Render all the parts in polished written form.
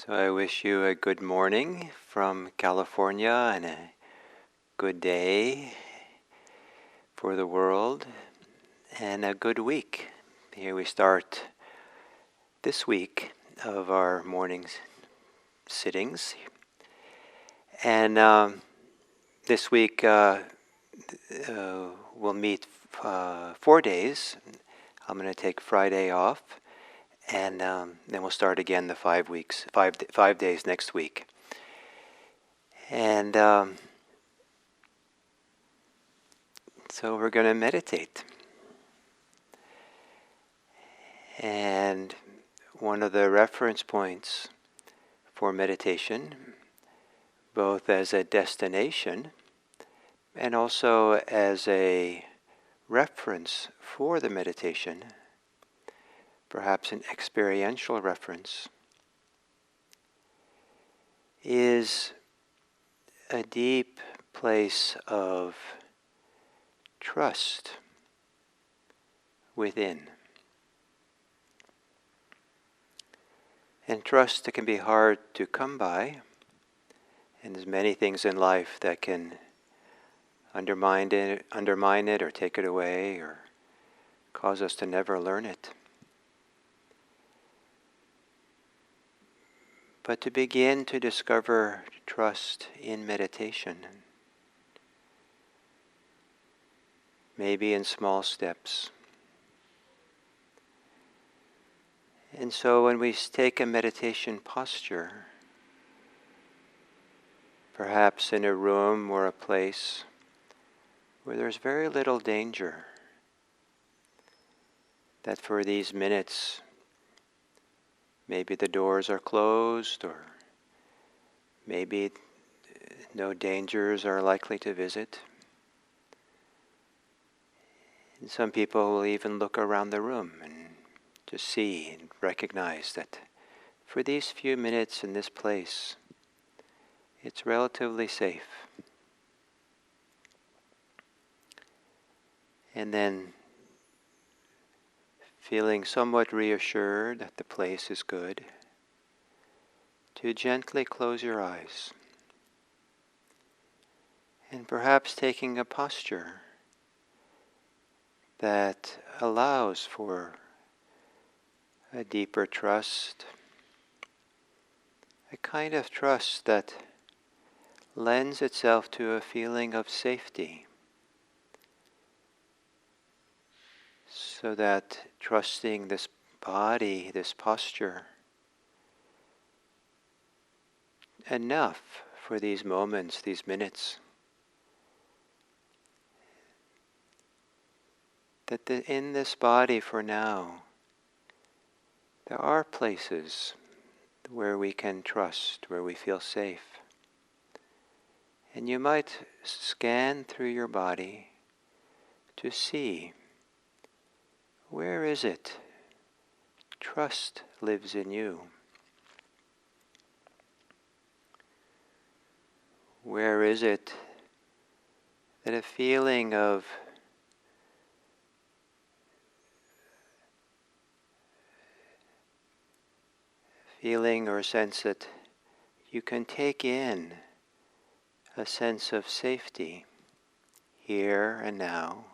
So I wish you a good morning from California and a good day for the world and a good week. Here we start this week of our morning sittings. And this week we'll meet 4 days. I'm going to take Friday off. And then we'll start again the 5 days next week. And so we're going to meditate. And one of the reference points for meditation, both as a destination and also as a reference for the meditation, perhaps an experiential reference, is a deep place of trust within. And trust that can be hard to come by, and there's many things in life that can undermine it or take it away or cause us to never learn it. But to begin to discover trust in meditation, maybe in small steps. And so when we take a meditation posture, perhaps in a room or a place where there's very little danger, that for these minutes maybe the doors are closed, or maybe no dangers are likely to visit. And some people will even look around the room and just see and recognize that for these few minutes in this place, it's relatively safe. And then feeling somewhat reassured that the place is good, to gently close your eyes. And perhaps taking a posture that allows for a deeper trust, a kind of trust that lends itself to a feeling of safety, so that trusting this body, this posture, enough for these moments, these minutes, that in this body for now, there are places where we can trust, where we feel safe. And you might scan through your body to see, where is it trust lives in you? Where is it that a feeling of or sense that you can take in a sense of safety here and now,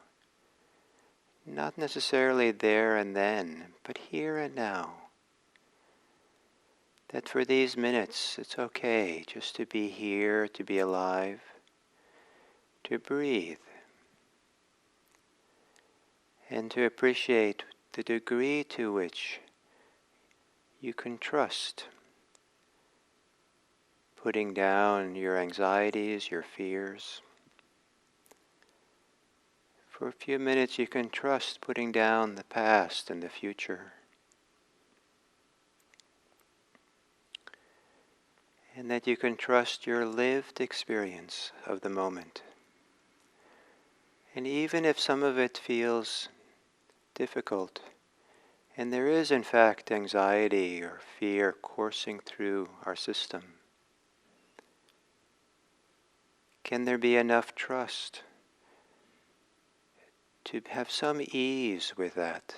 not necessarily there and then, but here and now. That for these minutes it's okay just to be here, to be alive, to breathe, and to appreciate the degree to which you can trust, putting down your anxieties, your fears. For a few minutes you can trust putting down the past and the future. And that you can trust your lived experience of the moment. And even if some of it feels difficult, and there is in fact anxiety or fear coursing through our system, can there be enough trust to have some ease with that,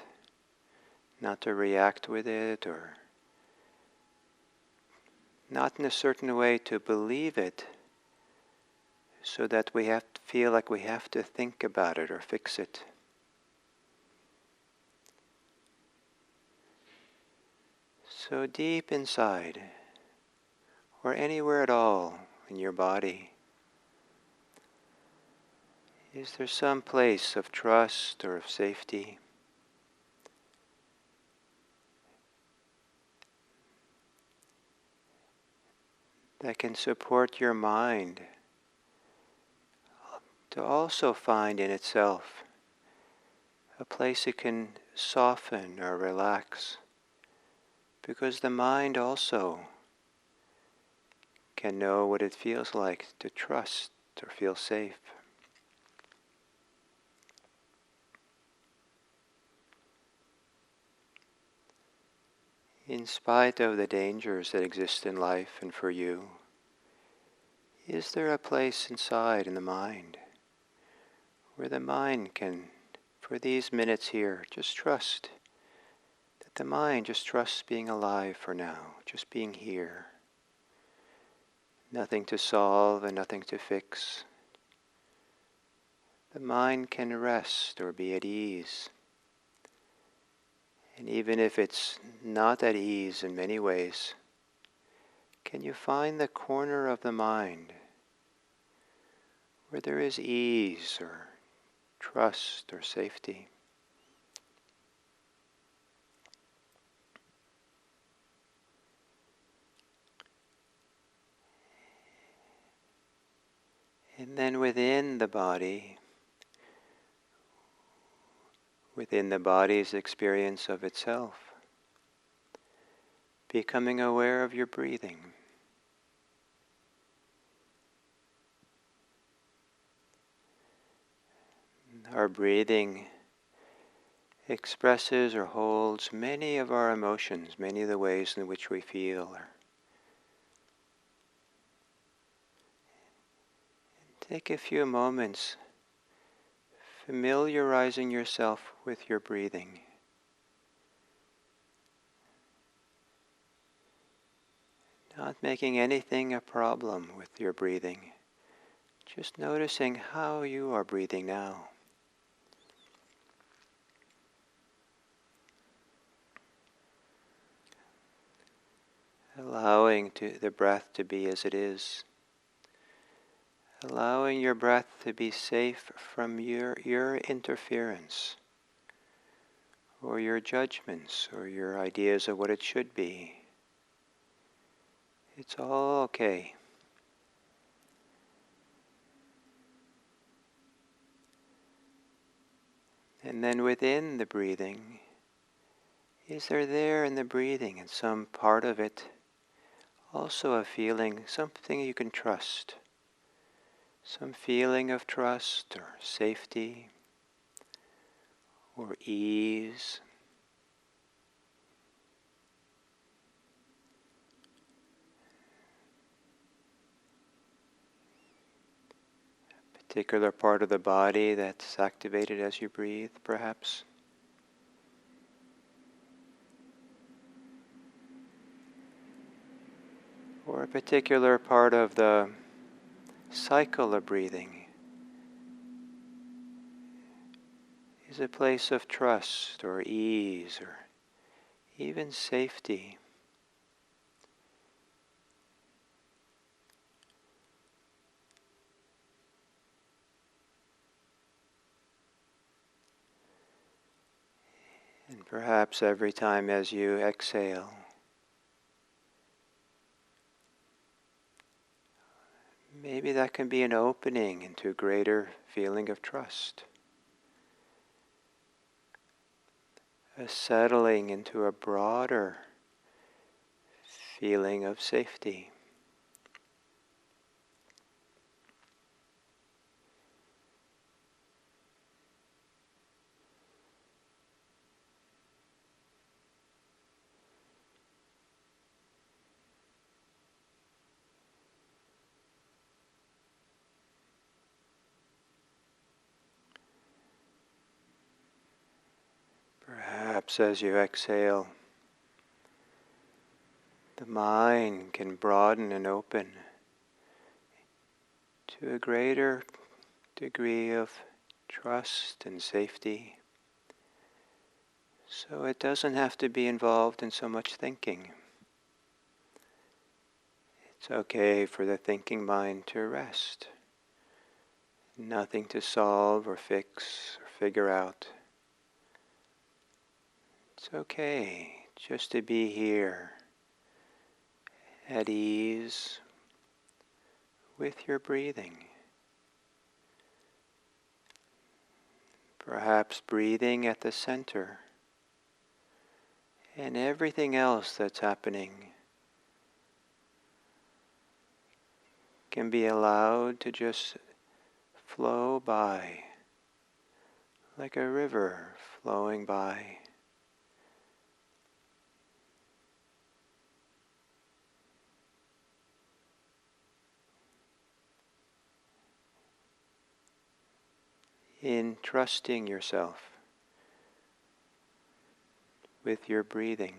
not to react with it or not in a certain way to believe it, so that we have to feel like we have to think about it or fix it. So deep inside, or anywhere at all in your body, is there some place of trust or of safety? That can support your mind to also find in itself a place it can soften or relax, because the mind also can know what it feels like to trust or feel safe. In spite of the dangers that exist in life and for you, is there a place inside in the mind where the mind can, for these minutes here, just trust that the mind just trusts being alive for now, just being here. Nothing to solve and nothing to fix. The mind can rest or be at ease. And even if it's not at ease in many ways, can you find the corner of the mind where there is ease or trust or safety? And then within the body's experience of itself, becoming aware of your breathing. Our breathing expresses or holds many of our emotions, many of the ways in which we feel. Take a few moments familiarizing yourself with your breathing. Not making anything a problem with your breathing. Just noticing how you are breathing now. Allowing the breath to be as it is. Allowing your breath to be safe from your interference, or your judgments, or your ideas of what it should be. It's all okay. And then within the breathing, is there in the breathing, in some part of it, also a feeling, something you can trust? Some feeling of trust or safety or ease. A particular part of the body that's activated as you breathe, perhaps. Or a particular part of the cycle of breathing is a place of trust or ease or even safety. And perhaps every time as you exhale, maybe that can be an opening into a greater feeling of trust. A settling into a broader feeling of safety. Perhaps as you exhale, the mind can broaden and open to a greater degree of trust and safety, so it doesn't have to be involved in so much thinking. It's okay for the thinking mind to rest. Nothing to solve or fix or figure out. It's okay just to be here at ease with your breathing. Perhaps breathing at the center, and everything else that's happening can be allowed to just flow by like a river flowing by. In trusting yourself with your breathing.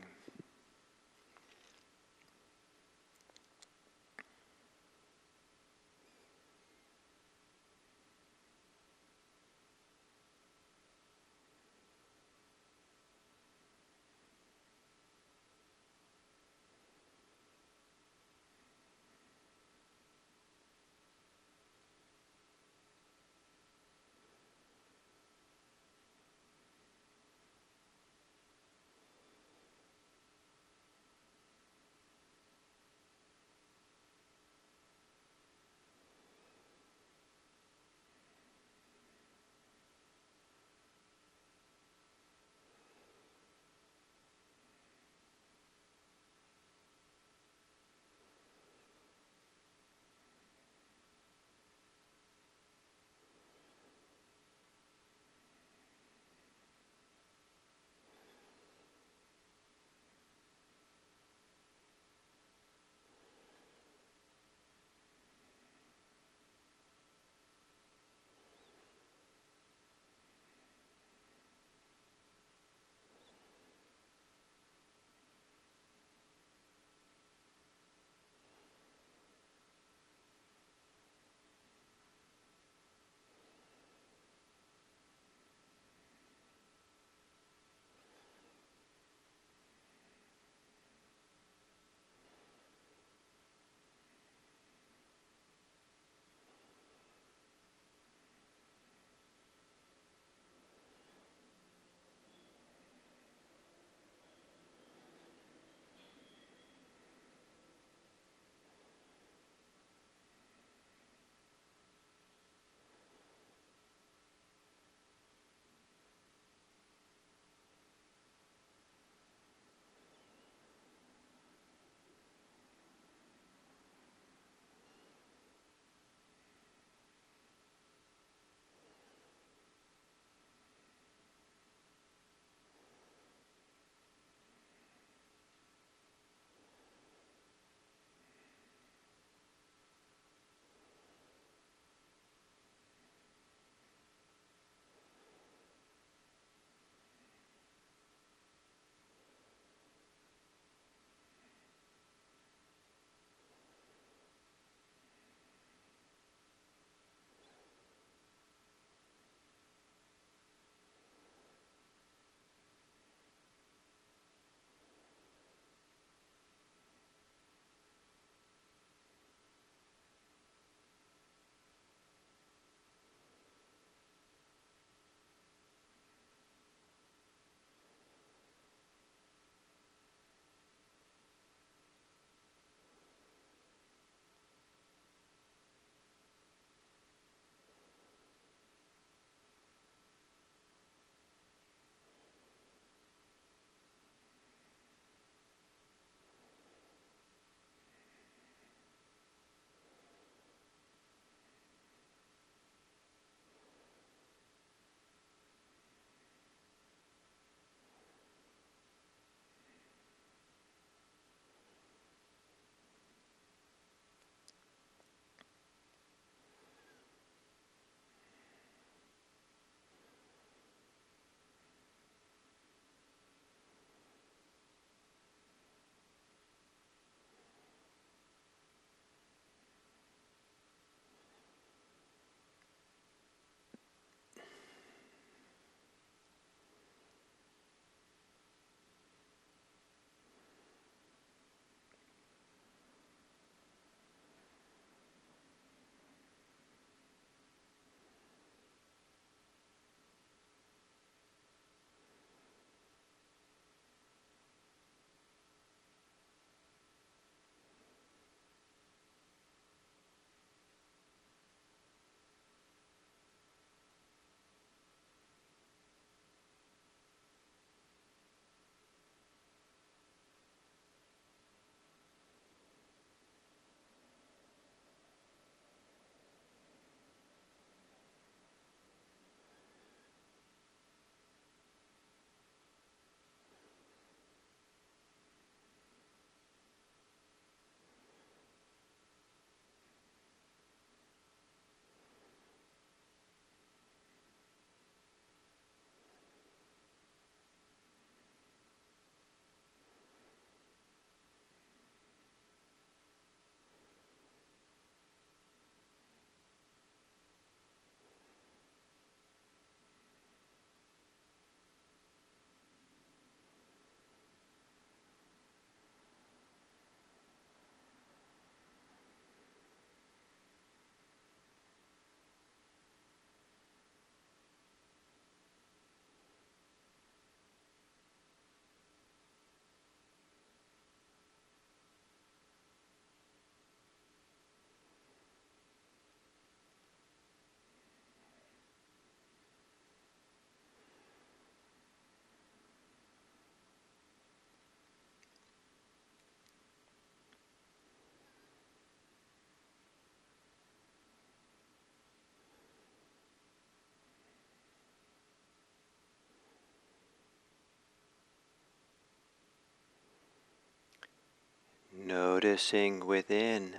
Noticing within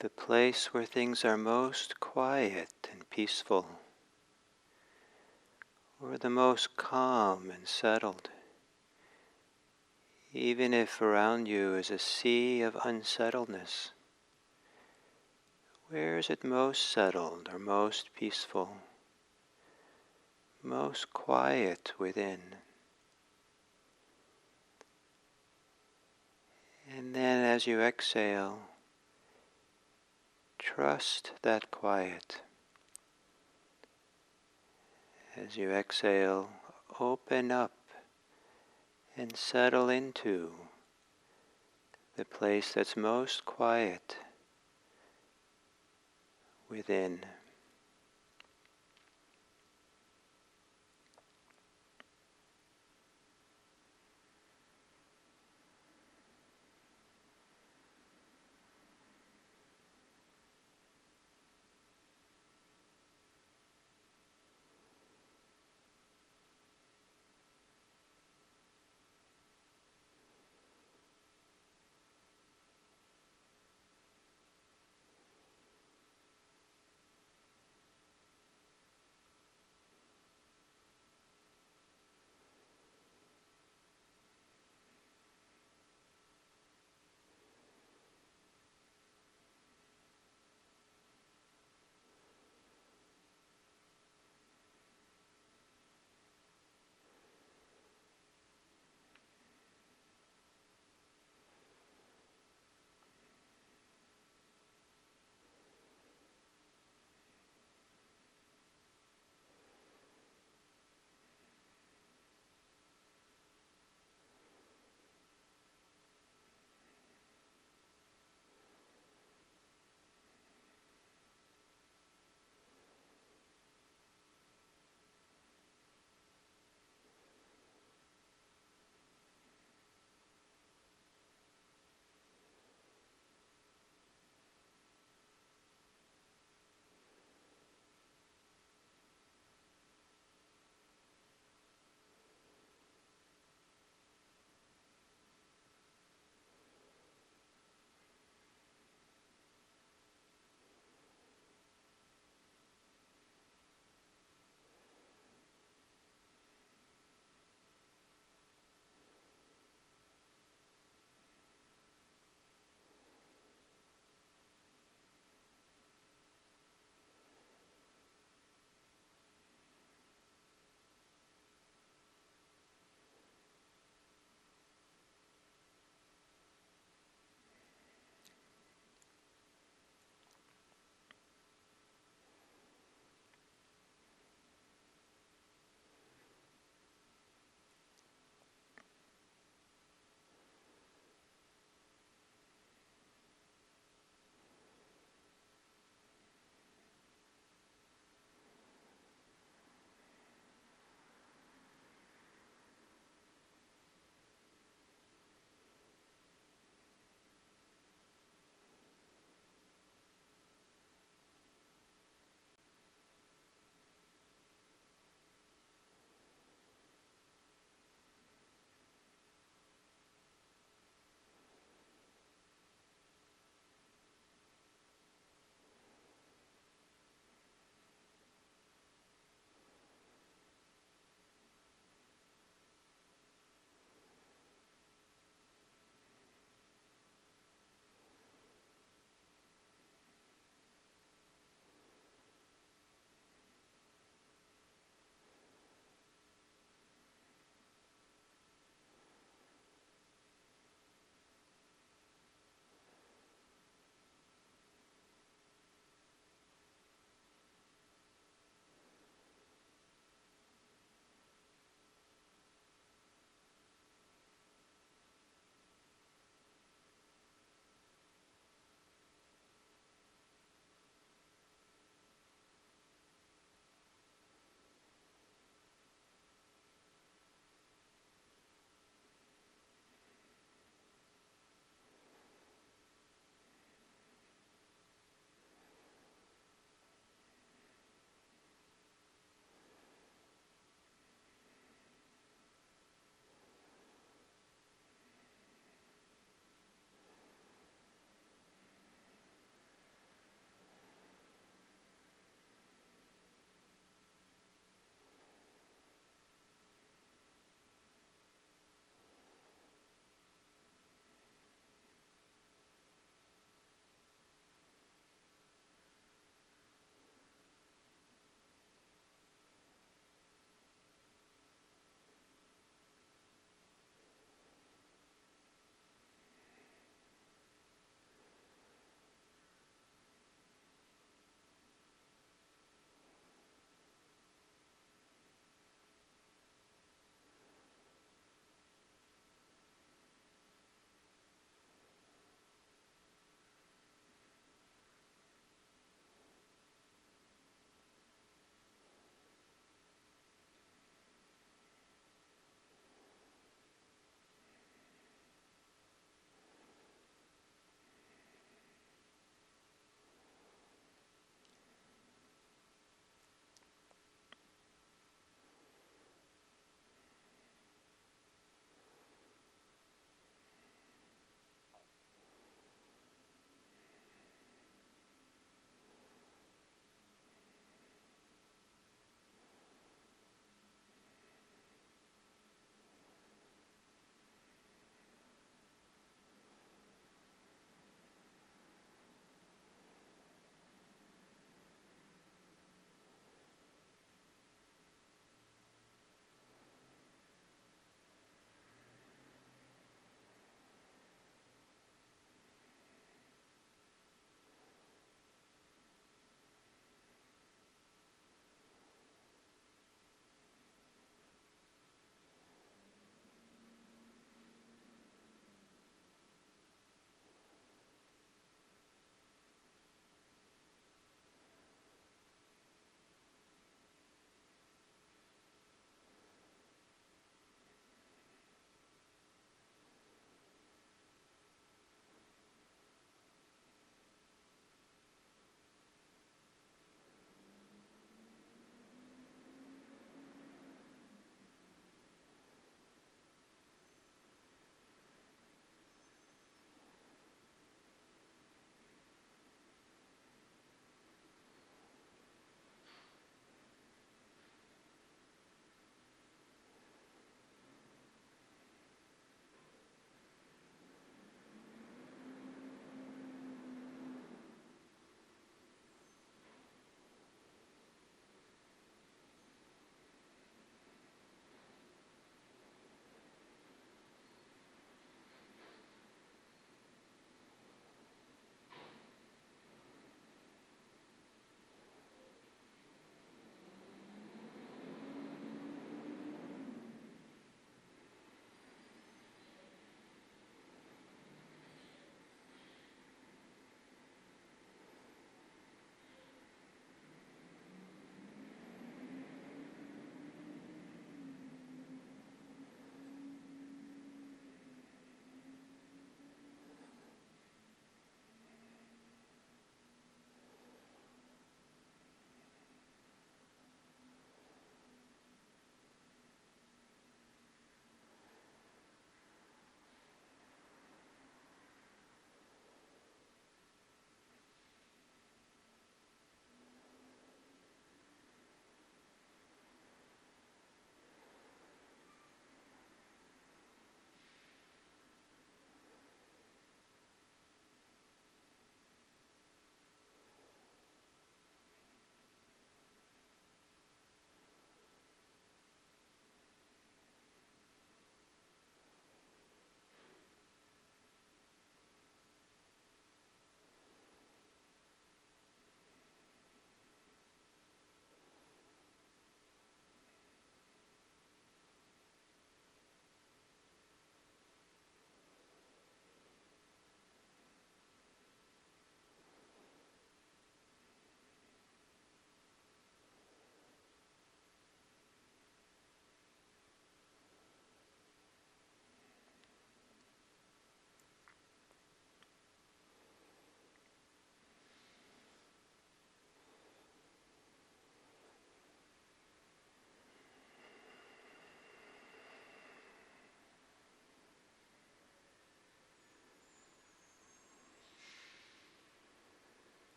the place where things are most quiet and peaceful, or the most calm and settled, even if around you is a sea of unsettledness. Where is it most settled or most peaceful, most quiet within? And then as you exhale, trust that quiet. As you exhale, open up and settle into the place that's most quiet within.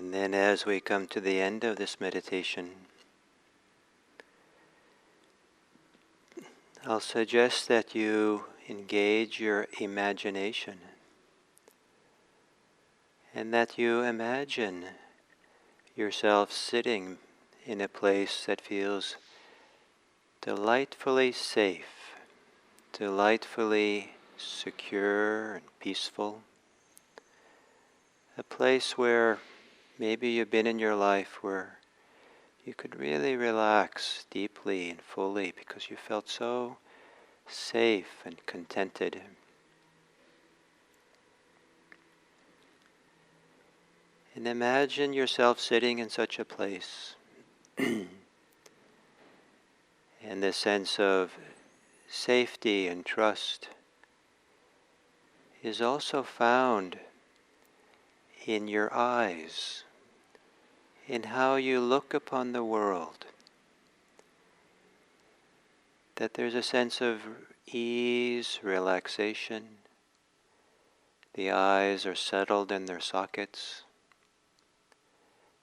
And then as we come to the end of this meditation, I'll suggest that you engage your imagination and that you imagine yourself sitting in a place that feels delightfully safe, delightfully secure and peaceful. A place where maybe you've been in your life where you could really relax deeply and fully because you felt so safe and contented. And imagine yourself sitting in such a place. And the sense of safety and trust is also found in your eyes, in how you look upon the world. That there's a sense of ease, relaxation. The eyes are settled in their sockets.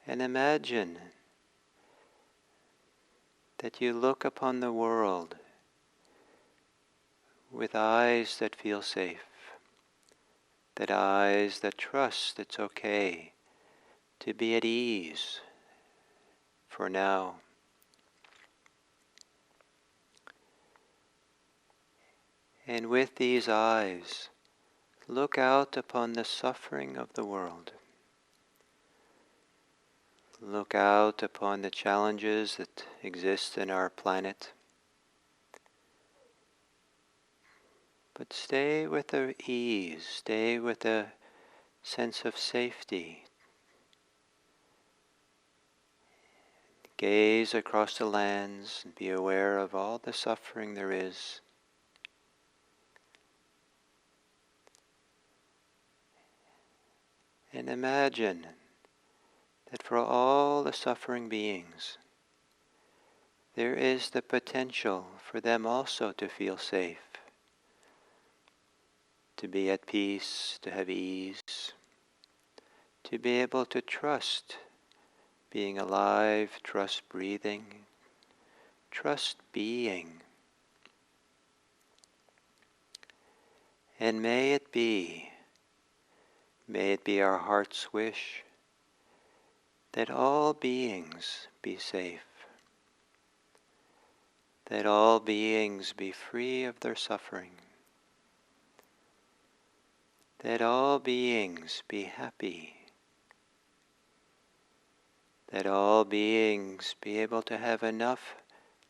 And imagine that you look upon the world with eyes that feel safe, that eyes that trust it's okay to be at ease for now. And with these eyes, look out upon the suffering of the world. Look out upon the challenges that exist in our planet. But stay with the ease, stay with a sense of safety. Gaze across the lands and be aware of all the suffering there is. And imagine that for all the suffering beings, there is the potential for them also to feel safe, to be at peace, to have ease, to be able to trust being alive, trust breathing, trust being. And may it be our heart's wish that all beings be safe, that all beings be free of their suffering, that all beings be happy, that all beings be able to have enough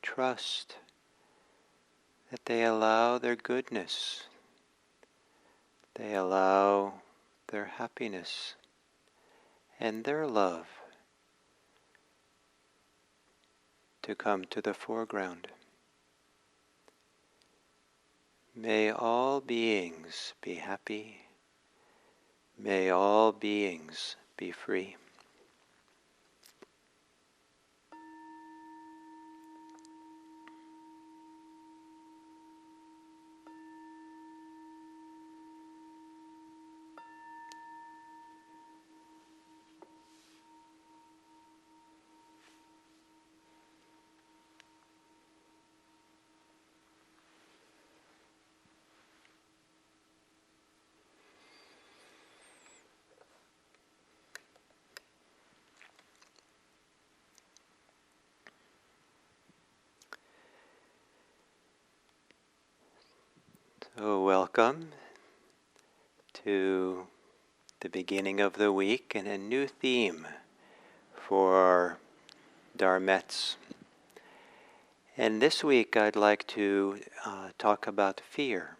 trust that they allow their goodness, they allow their happiness and their love to come to the foreground. May all beings be happy. May all beings be free. So welcome to the beginning of the week and a new theme for our Dharmets. And this week I'd like to talk about fear.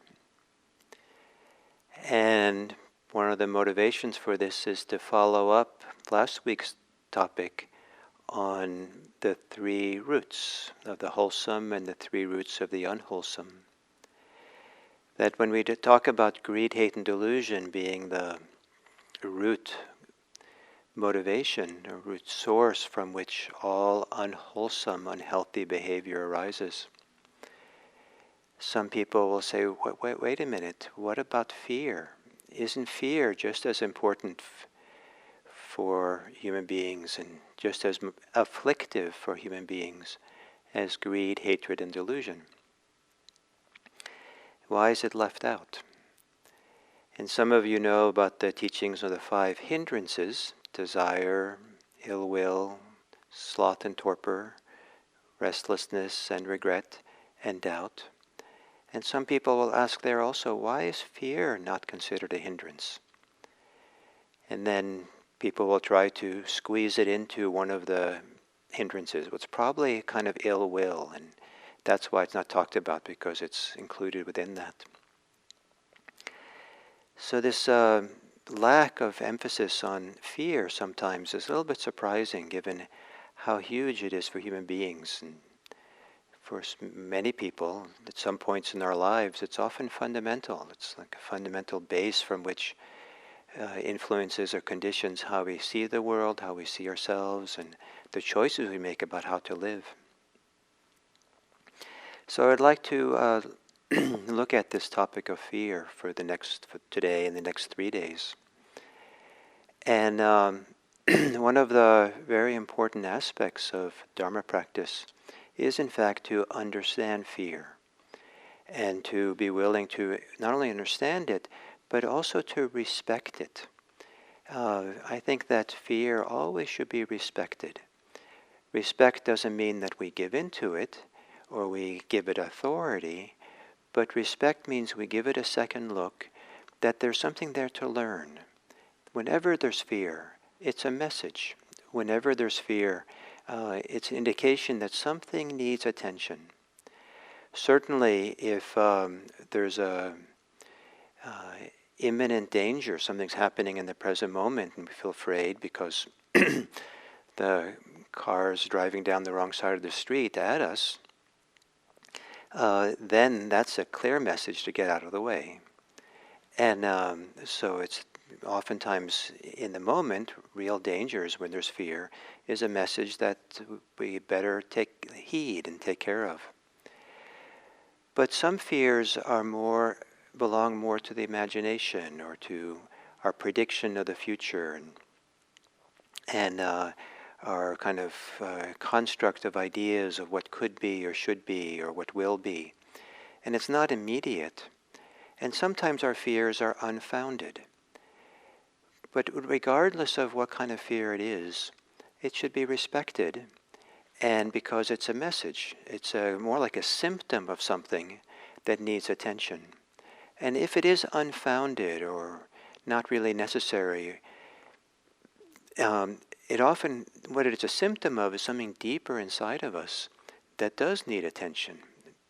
And one of the motivations for this is to follow up last week's topic on the three roots of the wholesome and the three roots of the unwholesome. That when we talk about greed, hate, and delusion being the root motivation, a root source from which all unwholesome, unhealthy behavior arises, some people will say, wait a minute, what about fear? Isn't fear just as important for human beings and just as afflictive for human beings as greed, hatred, and delusion. Why is it left out? And some of you know about the teachings of the 5 hindrances: desire, ill will, sloth and torpor, restlessness and regret, and doubt. And some people will ask there also, why is fear not considered a hindrance? And then people will try to squeeze it into one of the hindrances. It's probably kind of ill will, and that's why it's not talked about, because it's included within that. So this lack of emphasis on fear sometimes is a little bit surprising, given how huge it is for human beings. And for many people, at some points in our lives, it's often fundamental. It's like a fundamental base from which influences or conditions how we see the world, how we see ourselves, and the choices we make about how to live. So I'd like to look at this topic of fear for today and the next 3 days. And one of the very important aspects of Dharma practice is, in fact, to understand fear and to be willing to not only understand it, but also to respect it. I think that fear always should be respected. Respect doesn't mean that we give into it or we give it authority, but respect means we give it a second look, that there's something there to learn. Whenever there's fear, it's a message. Whenever there's fear, it's an indication that something needs attention. Certainly, if there's a imminent danger, something's happening in the present moment, and we feel afraid because the car is driving down the wrong side of the street at us, then that's a clear message to get out of the way. And so it's oftentimes in the moment, real dangers when there's fear is a message that we better take heed and take care of. But some fears belong more to the imagination or to our prediction of the future and our kind of construct of ideas of what could be or should be or what will be. And it's not immediate. And sometimes our fears are unfounded. But regardless of what kind of fear it is, it should be respected. And because it's a message, it's more like a symptom of something that needs attention. And if it is unfounded or not really necessary, what it's a symptom of is something deeper inside of us that does need attention,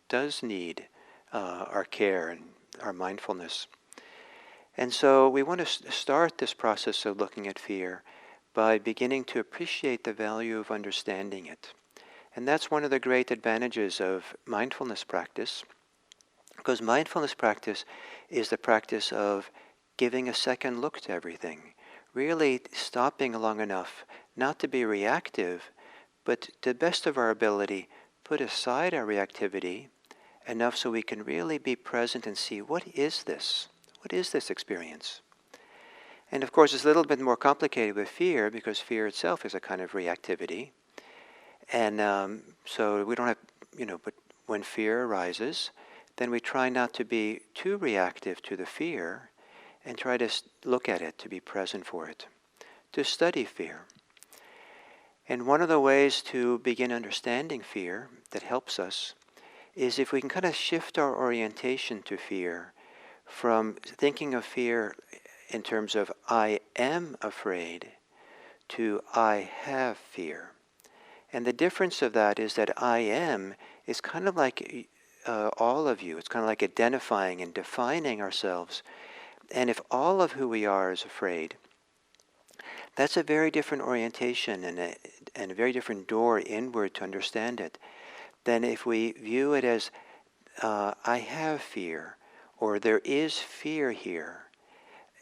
does need our care and our mindfulness. And so we want to start this process of looking at fear by beginning to appreciate the value of understanding it. And that's one of the great advantages of mindfulness practice, because mindfulness practice is the practice of giving a second look to everything, really stopping long enough not to be reactive, but to the best of our ability, put aside our reactivity enough so we can really be present and see, what is this? What is this experience? And of course, it's a little bit more complicated with fear, because fear itself is a kind of reactivity. And so we don't have, but when fear arises, then we try not to be too reactive to the fear and try to look at it, to be present for it, to study fear. And one of the ways to begin understanding fear that helps us is if we can kind of shift our orientation to fear from thinking of fear in terms of I am afraid to I have fear. And the difference of that is that I am is kind of like all of you. It's kind of like identifying and defining ourselves. And if all of who we are is afraid, that's a very different orientation and a very different door inward to understand it than if we view it as I have fear, or there is fear here.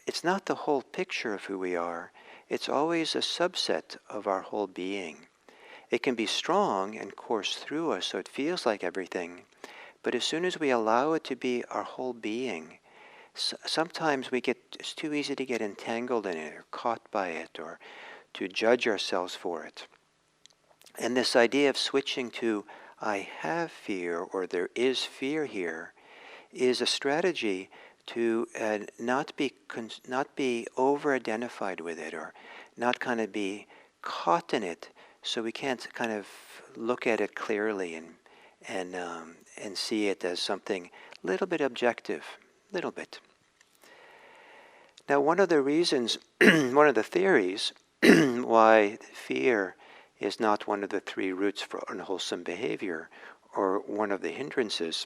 It's not the whole picture of who we are. It's always a subset of our whole being. It can be strong and course through us, so it feels like everything. But as soon as we allow it to be our whole being, sometimes it's too easy to get entangled in it or caught by it or to judge ourselves for it. And this idea of switching to I have fear or there is fear here is a strategy to not be over-identified with it, or not kind of be caught in it, so we can't kind of look at it clearly and see it as something a little bit objective, little bit. Now, one of the reasons, one of the theories why fear is not one of the three roots for unwholesome behavior, or one of the hindrances,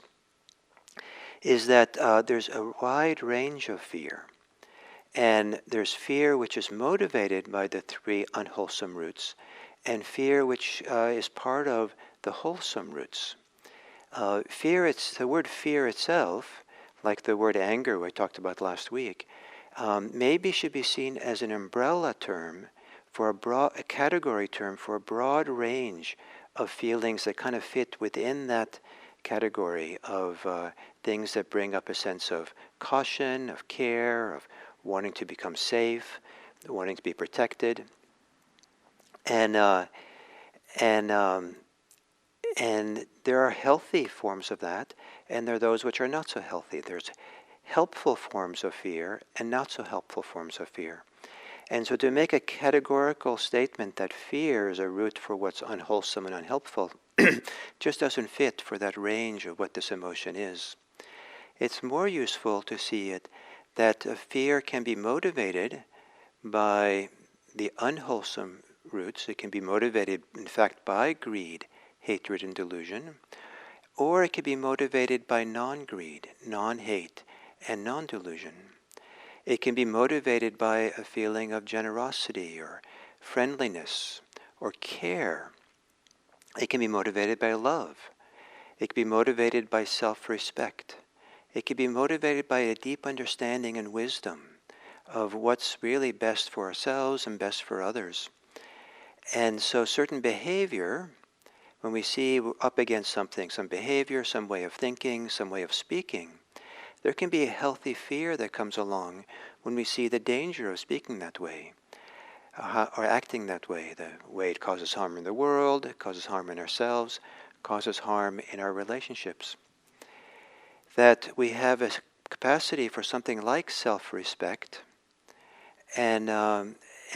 is that there's a wide range of fear. And there's fear which is motivated by the three unwholesome roots, and fear which is part of the wholesome roots. The word fear itself, like the word anger we talked about last week, maybe should be seen as an umbrella term for a category term for a broad range of feelings that kind of fit within that category of things that bring up a sense of caution, of care, of wanting to become safe, wanting to be protected, and there are healthy forms of that, and there are those which are not so healthy. There's helpful forms of fear and not so helpful forms of fear. And so to make a categorical statement that fear is a root for what's unwholesome and unhelpful just doesn't fit for that range of what this emotion is. It's more useful to see it that fear can be motivated by the unwholesome roots. It can be motivated, in fact, by greed, hatred, and delusion, or it can be motivated by non-greed, non-hate, and non-delusion. It can be motivated by a feeling of generosity or friendliness or care. It can be motivated by love. It can be motivated by self-respect. It can be motivated by a deep understanding and wisdom of what's really best for ourselves and best for others. And so certain behavior, when we see we're up against something, some behavior, some way of thinking, some way of speaking, there can be a healthy fear that comes along when we see the danger of speaking that way, or acting that way. The way it causes harm in the world, it causes harm in ourselves, causes harm in our relationships. That we have a capacity for something like self-respect, and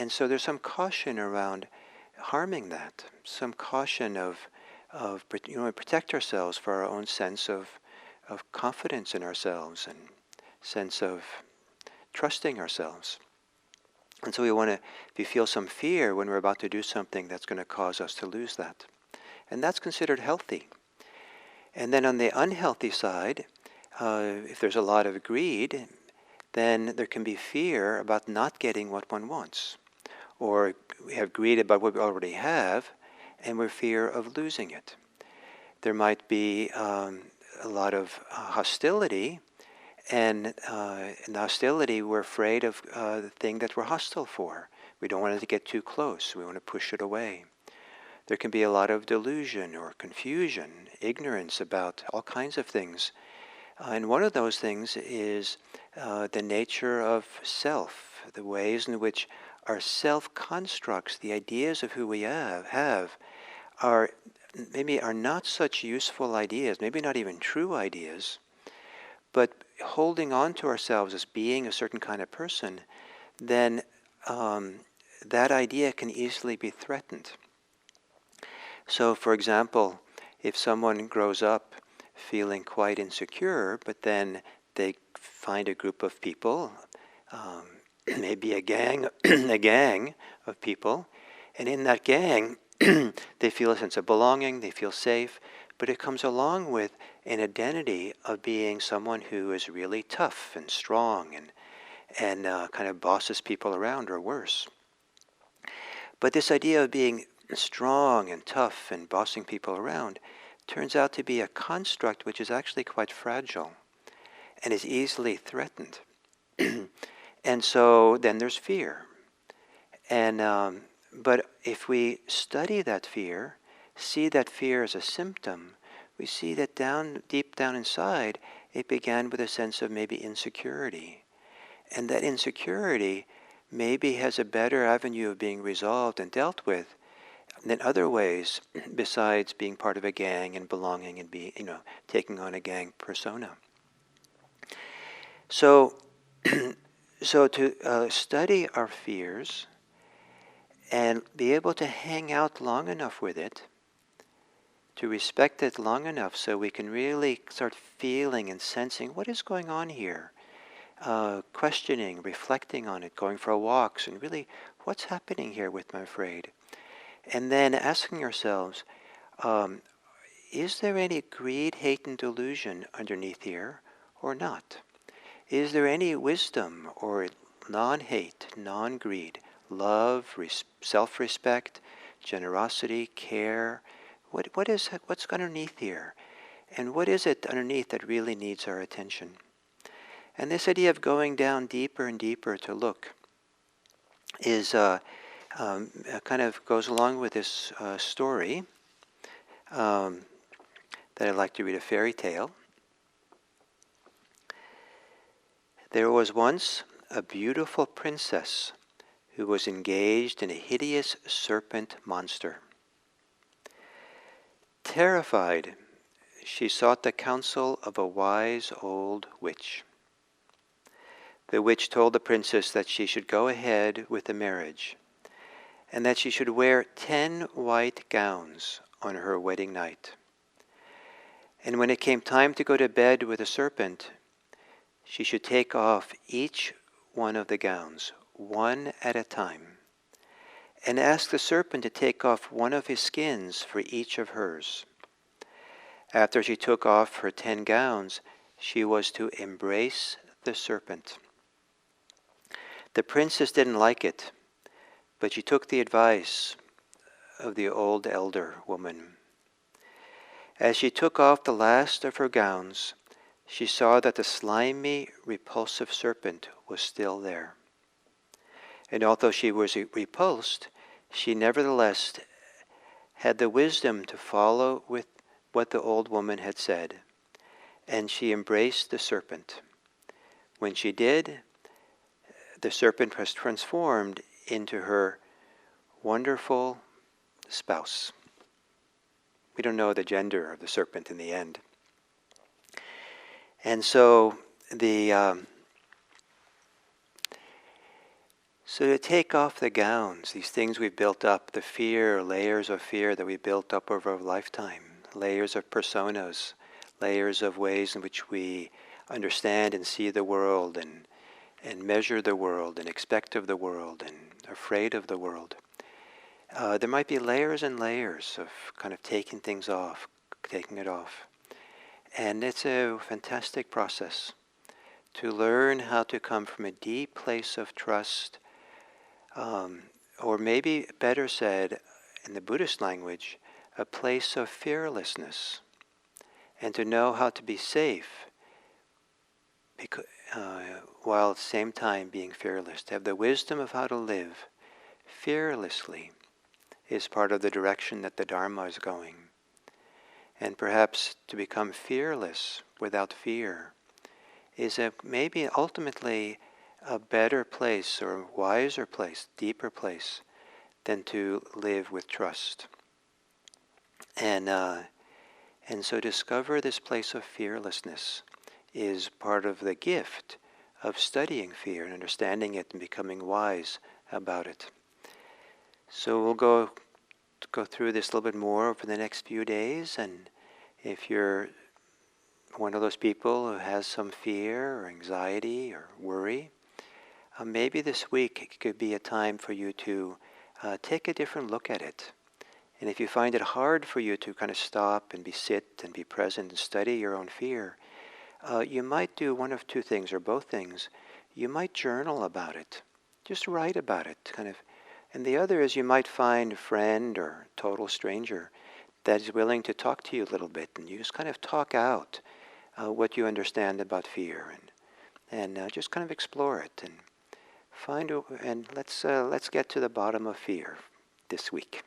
so there's some caution around harming that, some caution of protect ourselves for our own sense of confidence in ourselves and sense of trusting ourselves. And so if we feel some fear when we're about to do something that's going to cause us to lose that. And that's considered healthy. And then on the unhealthy side, if there's a lot of greed, then there can be fear about not getting what one wants. Or we have greed about what we already have, and we're fear of losing it. There might be a lot of hostility, and in the hostility we're afraid of the thing that we're hostile for. We don't want it to get too close. We want to push it away. There can be a lot of delusion or confusion, ignorance about all kinds of things. And one of those things is the nature of self, the ways in which our self-constructs, the ideas of who we have are not such useful ideas, maybe not even true ideas, but holding on to ourselves as being a certain kind of person, then that idea can easily be threatened. So, for example, if someone grows up feeling quite insecure, but then they find a group of people, maybe a gang of people, and in that gang they feel a sense of belonging, they feel safe, but it comes along with an identity of being someone who is really tough and strong and kind of bosses people around, or worse. But this idea of being strong and tough and bossing people around turns out to be a construct which is actually quite fragile and is easily threatened. And so then there's fear. And but if we study that fear, see that fear as a symptom, we see that deep down inside, it began with a sense of maybe insecurity. And that insecurity maybe has a better avenue of being resolved and dealt with than other ways besides being part of a gang and belonging and taking on a gang persona. So, so to study our fears and be able to hang out long enough with it, to respect it long enough so we can really start feeling and sensing what is going on here, questioning, reflecting on it, going for walks, and really what's happening here with my afraid. And then asking ourselves, is there any greed, hate, and delusion underneath here or not? Is there any wisdom or non-hate, non-greed, love, self-respect, generosity, care? What's underneath here? And what is it underneath that really needs our attention? And this idea of going down deeper and deeper to look is kind of goes along with this story that I'd like to read, a fairy tale. There was once a beautiful princess who was engaged in a hideous serpent monster. Terrified, she sought the counsel of a wise old witch. The witch told the princess that she should go ahead with the marriage, and that she should wear 10 white gowns on her wedding night. And when it came time to go to bed with the serpent, she should take off each one of the gowns, one at a time, and ask the serpent to take off one of his skins for each of hers. After she took off her 10 gowns, she was to embrace the serpent. The princess didn't like it, but she took the advice of the old elder woman. As she took off the last of her gowns, she saw that the slimy, repulsive serpent was still there. And although she was repulsed, she nevertheless had the wisdom to follow with what the old woman had said, and she embraced the serpent. When she did, the serpent was transformed into her wonderful spouse. We don't know the gender of the serpent in the end. And so so to take off the gowns, these things we've built up, the fear, layers of fear that we built up over a lifetime, layers of personas, layers of ways in which we understand and see the world and measure the world and expect of the world and afraid of the world. There might be layers and layers of kind of taking things off, taking it off. And it's a fantastic process to learn how to come from a deep place of trust, or maybe better said in the Buddhist language, a place of fearlessness, and to know how to be safe while at the same time being fearless. To have the wisdom of how to live fearlessly is part of the direction that the Dharma is going. And perhaps to become fearless without fear is maybe ultimately a better place or a wiser place, deeper place than to live with trust. And so discover this place of fearlessness is part of the gift of studying fear and understanding it and becoming wise about it. So we'll go through this a little bit more over the next few days, and if you're one of those people who has some fear or anxiety or worry, maybe this week could be a time for you to take a different look at it. And if you find it hard for you to kind of stop and sit and be present and study your own fear, you might do one of two things or both things. You might journal about it. Just write about it, kind of. And the other is you might find a friend or total stranger that is willing to talk to you a little bit, and you just kind of talk out what you understand about fear, and just kind of explore it and let's get to the bottom of fear this week.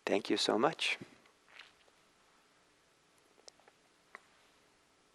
Thank you so much.